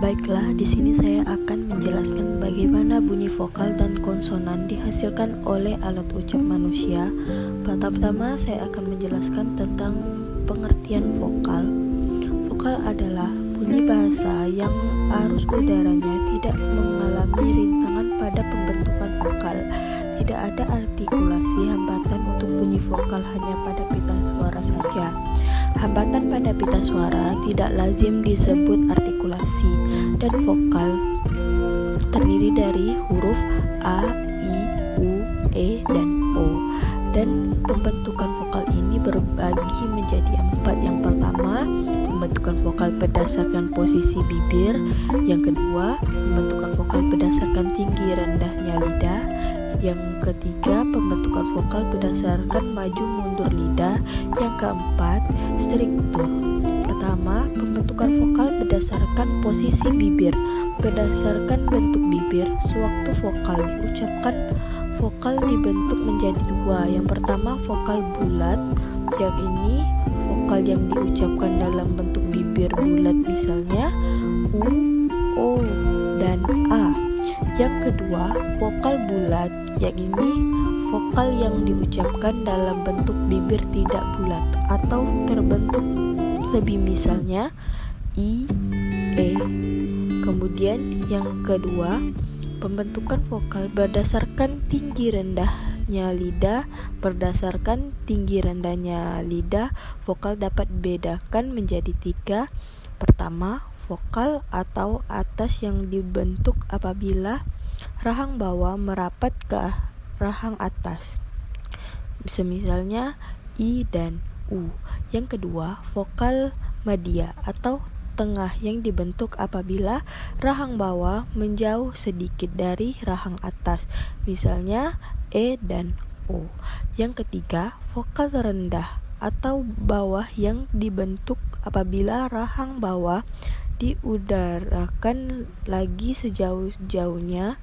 Baiklah, di sini saya akan menjelaskan bagaimana bunyi vokal dan konsonan dihasilkan oleh alat ucap manusia. Pertama-tama saya akan menjelaskan tentang pengertian vokal. Vokal adalah bunyi bahasa yang arus udaranya tidak mengalami rintangan pada pembentukan vokal. Tidak ada artikulasi hambatan untuk bunyi vokal, hanya pada pita suara saja. Hambatan pada pita suara tidak lazim disebut artikulasi, dan vokal terdiri dari huruf A, I, U, E, dan O. Dan pembentukan vokal ini berbagi menjadi 4. Yang pertama, pembentukan vokal berdasarkan posisi bibir. Yang kedua, pembentukan vokal berdasarkan tinggi rendahnya lidah. Yang ketiga, pembentukan vokal berdasarkan maju mundur lidah. Yang keempat, struktur. Pertama, pembentukan vokal berdasarkan posisi bibir. Berdasarkan bentuk bibir, sewaktu vokal diucapkan, vokal dibentuk menjadi 2. Yang pertama, vokal bulat. Yang ini vokal yang diucapkan dalam bentuk bibir bulat, misalnya U, O, dan A. Yang kedua, vokal bulat. Yang ini vokal yang diucapkan dalam bentuk bibir tidak bulat atau terbentuk lebih, misalnya I, E. Kemudian yang kedua, pembentukan vokal berdasarkan tinggi rendahnya lidah. Berdasarkan tinggi rendahnya lidah, vokal dapat dibedakan menjadi 3. Pertama, vokal atau atas yang dibentuk apabila rahang bawah merapat ke rahang atas, misalnya I dan U. Yang kedua, vokal media atau tengah yang dibentuk apabila rahang bawah menjauh sedikit dari rahang atas, misalnya E dan O. Yang ketiga, vokal rendah atau bawah yang dibentuk apabila rahang bawah diudarakan lagi sejauh-jauhnya,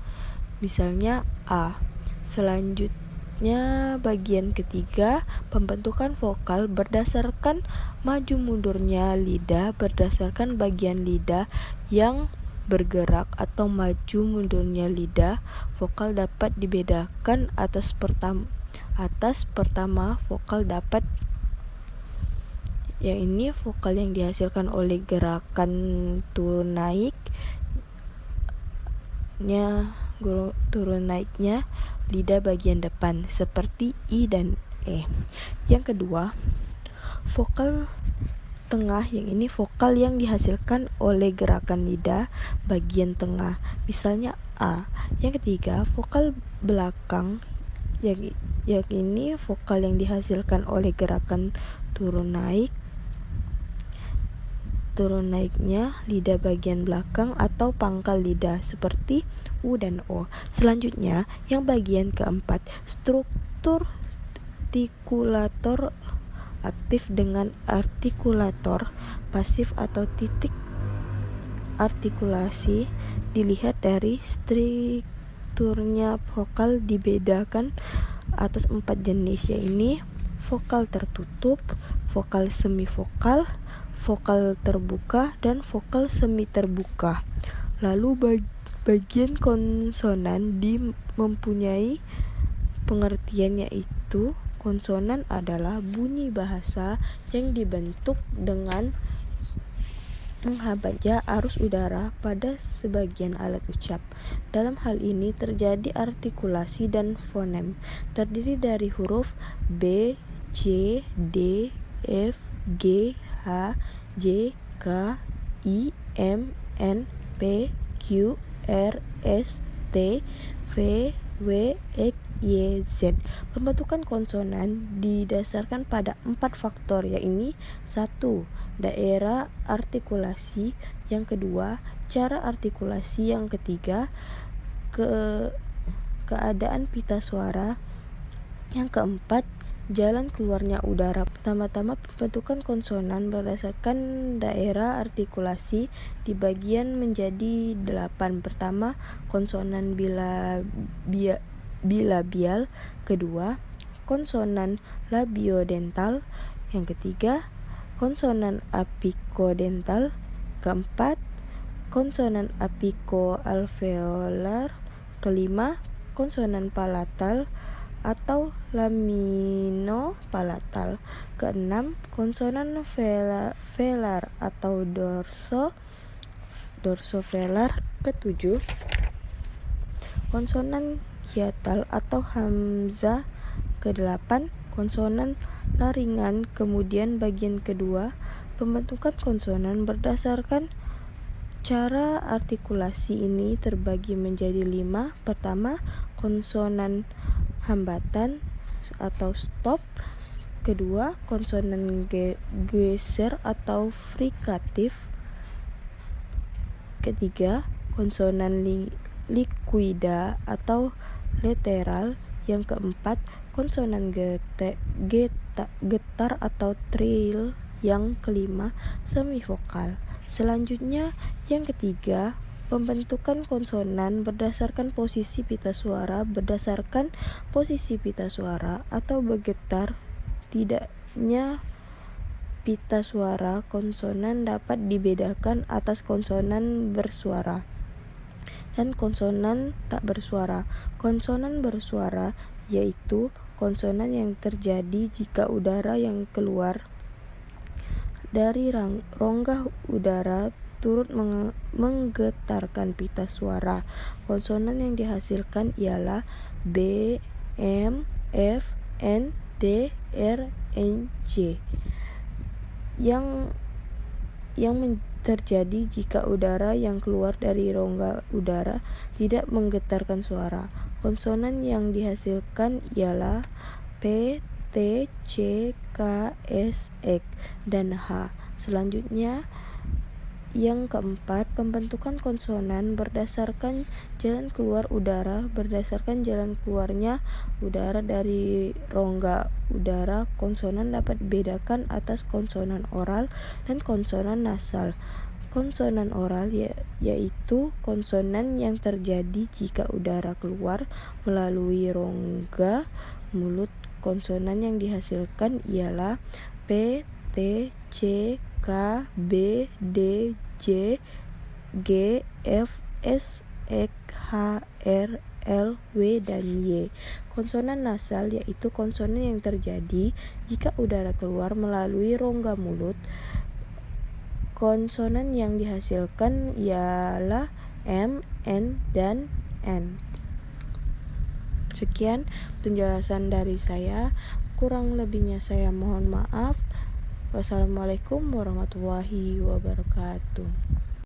misalnya A. Selanjutnya, bagian ketiga, pembentukan vokal berdasarkan maju mundurnya lidah. Berdasarkan bagian lidah yang bergerak atau maju mundurnya lidah, vokal dapat dibedakan atas pertama vokal dapat. Yang ini vokal yang dihasilkan oleh gerakan turun naiknya lidah bagian depan, seperti I dan E. Yang kedua, vokal tengah. Yang ini vokal yang dihasilkan oleh gerakan lidah bagian tengah, misalnya A. Yang ketiga, vokal belakang. Yang ini vokal yang dihasilkan oleh gerakan turun naiknya lidah bagian belakang atau pangkal lidah, seperti U dan O. Selanjutnya, yang bagian keempat, struktur artikulator aktif dengan artikulator pasif atau titik artikulasi. Dilihat dari strukturnya, vokal dibedakan atas 4 jenis, yaitu vokal tertutup, vokal semivokal, vokal terbuka, dan vokal semi terbuka. Lalu bagian konsonan mempunyai pengertian, yaitu konsonan adalah bunyi bahasa yang dibentuk dengan menghambatnya arus udara pada sebagian alat ucap. Dalam hal ini terjadi artikulasi dan fonem, terdiri dari huruf B, C, D, F, G, H, J, K, I, M, N, P, Q, R, S, T, V, W, X, Y, Z. Pembentukan konsonan didasarkan pada 4 faktor, yaitu 1. Daerah artikulasi. Yang kedua, cara artikulasi. Yang ketiga, keadaan pita suara. Yang keempat, jalan keluarnya udara. Pertama-tama, pembentukan konsonan berdasarkan daerah artikulasi dibagian menjadi 8. Pertama, konsonan bilabial. Kedua, konsonan labiodental. Yang ketiga, konsonan apikodental. Keempat, konsonan apiko-alveolar. Kelima, konsonan palatal atau lamino-palatal. Keenam, konsonan velar atau dorsovelar. Ketujuh, konsonan hiatal atau hamzah. Kedelapan, konsonan laringan. Kemudian bagian kedua, pembentukan konsonan berdasarkan cara artikulasi ini terbagi menjadi 5. Pertama, konsonan hambatan atau stop. Kedua, konsonan geser atau frikatif. Ketiga, konsonan likuida atau lateral. Yang keempat, konsonan getar atau trill. Yang kelima, semivokal. Selanjutnya, yang ketiga, pembentukan konsonan berdasarkan posisi pita suara. Berdasarkan posisi pita suara atau bergetar tidaknya pita suara, konsonan dapat dibedakan atas konsonan bersuara dan konsonan tak bersuara. Konsonan bersuara yaitu konsonan yang terjadi jika udara yang keluar dari rongga udara turut menggetarkan pita suara. Konsonan yang dihasilkan ialah B, M, F, N, D, R, N, J. Yang terjadi jika udara yang keluar dari rongga udara tidak menggetarkan suara. Konsonan yang dihasilkan ialah P, T, C, K, S, X, dan H. Selanjutnya, yang keempat, pembentukan konsonan berdasarkan jalan keluar udara. Berdasarkan jalan keluarnya udara dari rongga udara, konsonan dapat dibedakan atas konsonan oral dan konsonan nasal. Konsonan oral yaitu konsonan yang terjadi jika udara keluar melalui rongga mulut. Konsonan yang dihasilkan ialah P, T, C, K, B, D, J, G, F, S, X, H, R, L, W, dan Y. Konsonan nasal yaitu konsonan yang terjadi jika udara keluar melalui rongga mulut. Konsonan yang dihasilkan ialah M, N, dan N. Sekian penjelasan dari saya. Kurang lebihnya saya mohon maaf. Wassalamualaikum warahmatullahi wabarakatuh.